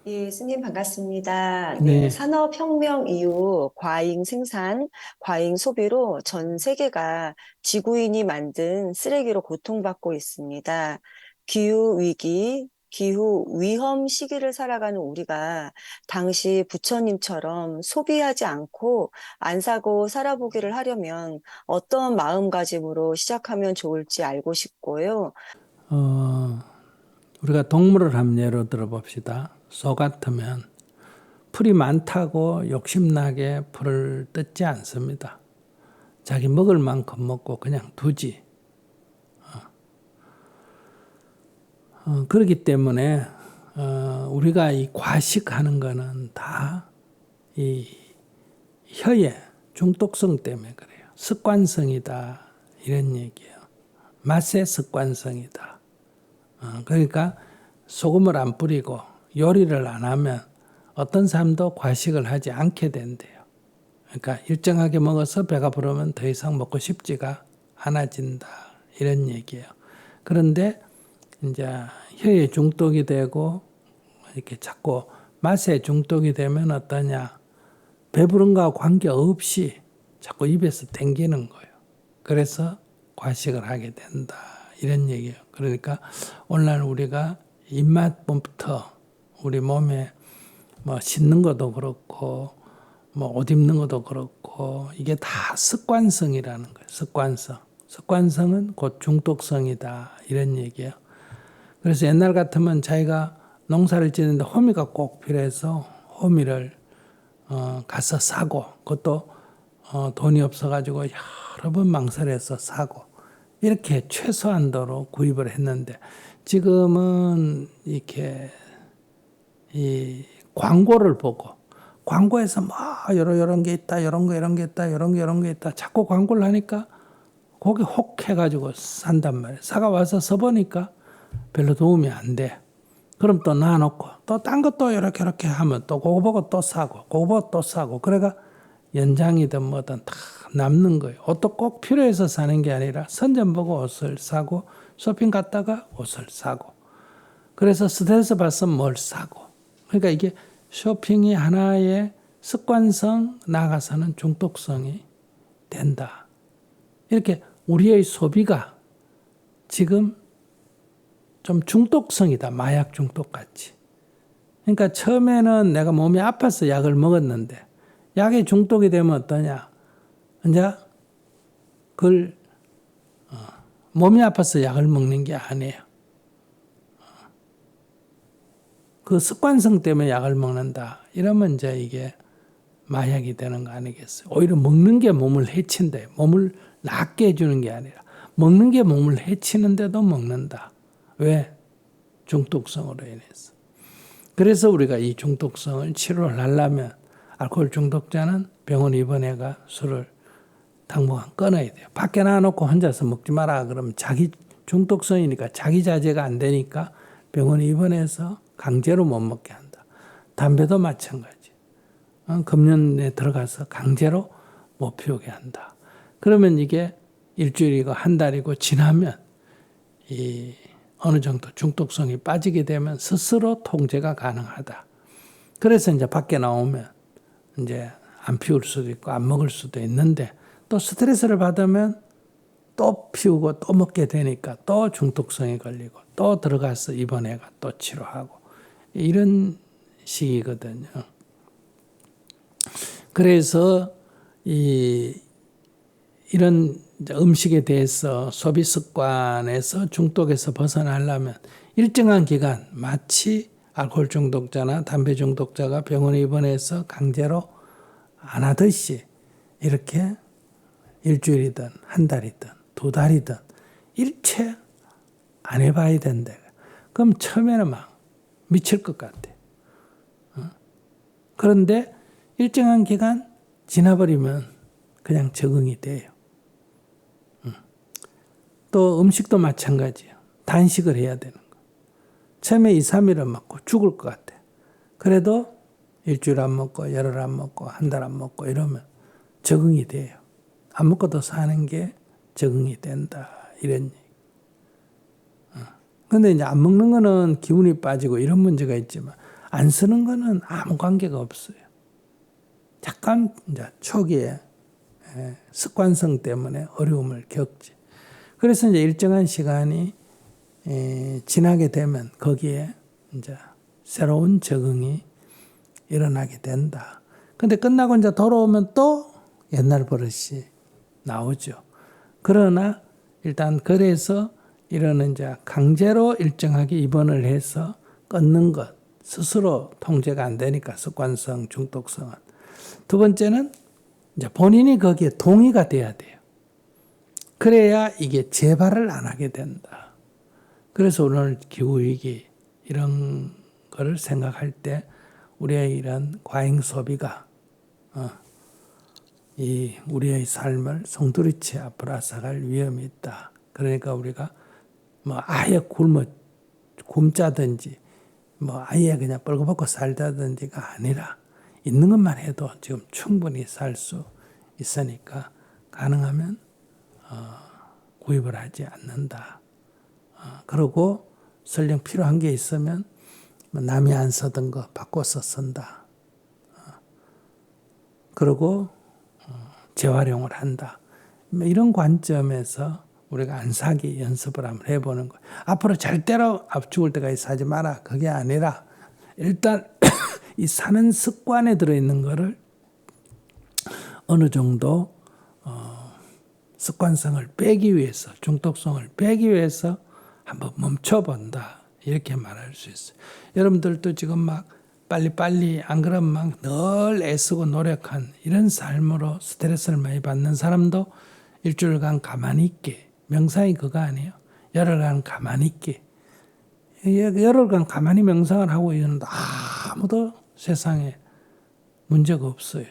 예, 스님 반갑습니다. 네, 네, 산업혁명 이후 과잉 생산, 과잉 소비로 전 세계가 지구인이 만든 쓰레기로 고통받고 있습니다. 기후위기, 기후 위험 시기를 살아가는 우리가 당시 부처님처럼 소비하지 않고 안 사고 살아보기를 하려면 어떤 마음가짐으로 시작하면 좋을지 알고 싶고요. 어, 우리가 동물을 한 예로 들어봅시다. 소 같으면 풀이 많다고 욕심나게 풀을 뜯지 않습니다. 자기 먹을 만큼 먹고 그냥 두지. 그렇기 때문에 우리가 이 과식하는 거는 다 이 혀의 중독성 때문에 그래요. 습관성이다 이런 얘기예요. 맛의 습관성이다. 그러니까 소금을 안 뿌리고 요리를 안 하면 어떤 사람도 과식을 하지 않게 된대요. 그러니까 일정하게 먹어서 배가 부르면 더 이상 먹고 싶지가 않아진다. 이런 얘기예요. 그런데 이제 혀에 중독이 되고 이렇게 자꾸 맛에 중독이 되면 어떠냐. 배부른가 관계없이 자꾸 입에서 땡기는 거예요. 그래서 과식을 하게 된다. 이런 얘기예요. 그러니까 오늘날 우리가 입맛부터 우리 몸에 뭐 씻는 것도 그렇고 뭐 옷 입는 것도 그렇고 이게 다 습관성이라는 거예요. 습관성. 습관성은 곧 중독성이다. 이런 얘기예요. 그래서 옛날 같으면 자기가 농사를 짓는데 호미가 꼭 필요해서 호미를 가서 사고 그것도 돈이 없어가지고 여러 번 망설여서 사고 이렇게 최소한도로 구입을 했는데 지금은 이렇게 이 광고를 보고 광고에서 뭐 이런 게 있다 이런 게 있다 이런 게 있다 자꾸 광고를 하니까 거기 혹 해가지고 산단 말이에요. 사가 와서 써보니까 별로 도움이 안 돼. 그럼 또 놔놓고 또 딴 것도 이렇게 하면 또 그거 보고 또 사고 그거 보고 또 사고 그래가 연장이든 뭐든 다 남는 거예요. 옷도 꼭 필요해서 사는 게 아니라 선전 보고 옷을 사고 쇼핑 갔다가 옷을 사고 그래서 스트레스 받으면 뭘 사고 그러니까 이게 쇼핑이 하나의 습관성 나아가서는 중독성이 된다. 이렇게 우리의 소비가 지금 좀 중독성이다. 마약 중독 같이. 그러니까 처음에는 내가 몸이 아파서 약을 먹었는데 약에 중독이 되면 어떠냐? 이제 그걸 몸이 아파서 약을 먹는 게 아니에요. 그 습관성 때문에 약을 먹는다. 이러면 이제 이게 마약이 되는 거 아니겠어요? 오히려 먹는 게 몸을 해친대. 몸을 낫게 해주는 게 아니라 먹는 게 몸을 해치는데도 먹는다. 왜? 중독성으로 인해서. 그래서 우리가 이 중독성을 치료를 하려면 알코올 중독자는 병원 입원해가 술을 당분간 끊어야 돼요. 밖에 놔놓고 혼자서 먹지 마라 그러면 자기 중독성이니까 자기 자제가 안 되니까 병원 입원해서 강제로 못 먹게 한다. 담배도 마찬가지. 금연에 들어가서 강제로 못 피우게 한다. 그러면 이게 일주일이고 한 달이고 지나면 이 어느 정도 중독성이 빠지게 되면 스스로 통제가 가능하다. 그래서 이제 밖에 나오면 이제 안 피울 수도 있고 안 먹을 수도 있는데 또 스트레스를 받으면 또 피우고 또 먹게 되니까 또 중독성이 걸리고 또 들어가서 입원해가 또 치료하고 이런 식이거든요. 그래서 이런 음식에 대해서 소비 습관에서 중독에서 벗어나려면 일정한 기간 마치 알코올 중독자나 담배 중독자가 병원에 입원해서 강제로 안 하듯이 이렇게 일주일이든 한 달이든 두 달이든 일체 안 해봐야 된다. 그럼 처음에는 막 미칠 것 같아. 그런데 일정한 기간 지나버리면 그냥 적응이 돼요. 또 음식도 마찬가지예요. 단식을 해야 되는 거. 처음에 2, 3일은 먹고 죽을 것 같아. 그래도 일주일 안 먹고 열흘 안 먹고 한 달 안 먹고 이러면 적응이 돼요. 안 먹고도 사는 게 적응이 된다. 이런 얘기. 근데 이제 안 먹는 거는 기운이 빠지고 이런 문제가 있지만 안 쓰는 거는 아무 관계가 없어요. 잠깐 이제 초기에 습관성 때문에 어려움을 겪지. 그래서 이제 일정한 시간이 지나게 되면 거기에 이제 새로운 적응이 일어나게 된다. 근데 끝나고 이제 돌아오면 또 옛날 버릇이 나오죠. 그러나 일단 그래서 이런 이제 강제로 일정하게 입원을 해서 끊는 것 스스로 통제가 안 되니까 습관성, 중독성은. 두 번째는 이제 본인이 거기에 동의가 돼야 돼요. 그래야 이게 재발을 안 하게 된다. 그래서 오늘 기후위기 이런 거를 생각할 때 우리의 이런 과잉 소비가 이 우리의 삶을 송두리째 앞으로 앗아갈 위험이 있다. 그러니까 우리가 뭐 아예 굶자든지 뭐 아예 그냥 뻘거벗고 살다든지가 아니라 있는 것만 해도 지금 충분히 살 수 있으니까 가능하면 구입을 하지 않는다. 그리고 설령 필요한 게 있으면 남이 안 쓰던 거 바꿔서 쓴다. 그리고 재활용을 한다. 이런 관점에서 우리가 안 사기 연습을 한번 해보는 거예요. 앞으로 절대로 죽을 때까지 사지 마라. 그게 아니라 일단 이 사는 습관에 들어있는 거를 어느 정도 습관성을 빼기 위해서, 중독성을 빼기 위해서 한번 멈춰본다. 이렇게 말할 수 있어요. 여러분들도 지금 막 빨리빨리 안 그러면 막 늘 애쓰고 노력한 이런 삶으로 스트레스를 많이 받는 사람도 일주일간 가만히 있게, 명상이 그거 아니에요. 열흘간 가만히 있게. 열흘간 가만히 명상을 하고 있는데 아무도 세상에 문제가 없어요.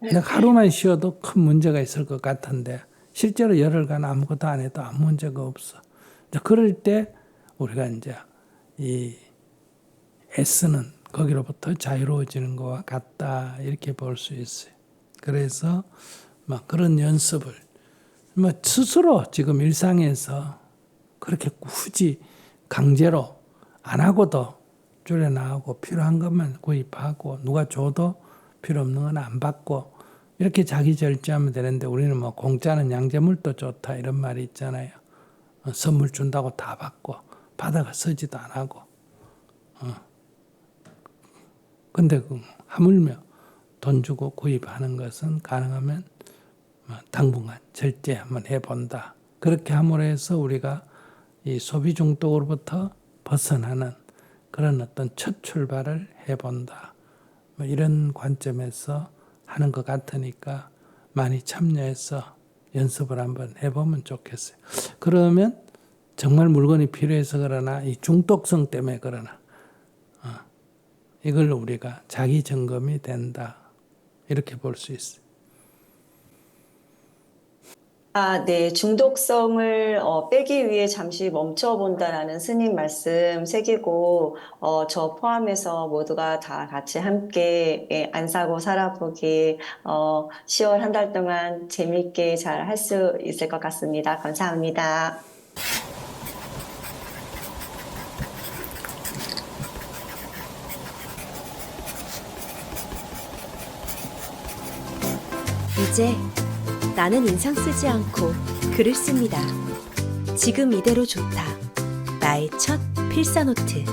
내가 하루만 쉬어도 큰 문제가 있을 것 같은데 실제로 열흘간 아무것도 안 해도 아무 문제가 없어. 그럴 때 우리가 이제 이 애쓰는 거기로부터 자유로워지는 것과 같다 이렇게 볼 수 있어요. 그래서 막 그런 연습을 뭐 스스로 지금 일상에서 그렇게 굳이 강제로 안 하고도 줄여나가고 필요한 것만 구입하고 누가 줘도 필요 없는 건 안 받고 이렇게 자기 절제하면 되는데 우리는 뭐 공짜는 양재물도 좋다 이런 말이 있잖아요. 선물 준다고 다 받고 받아가 쓰지도 안 하고 근데 하물며 돈 주고 구입하는 것은 가능하면 당분간 절제 한번 해본다. 그렇게 함으로 해서 우리가 이 소비 중독으로부터 벗어나는 그런 어떤 첫 출발을 해본다. 뭐 이런 관점에서 하는 것 같으니까 많이 참여해서 연습을 한번 해보면 좋겠어요. 그러면 정말 물건이 필요해서 그러나 이 중독성 때문에 그러나 이걸 우리가 자기 점검이 된다. 이렇게 볼 수 있어요. 네. 중독성을 빼기 위해 잠시 멈춰본다라는 스님 말씀 새기고 저 포함해서 모두가 다 같이 함께 안 사고 살아보기 10월 한 달 동안 재미있게 잘 할 수 있을 것 같습니다. 감사합니다. 이제 나는 인상 쓰지 않고 글을 씁니다. 지금 이대로 좋다. 나의 첫 필사노트.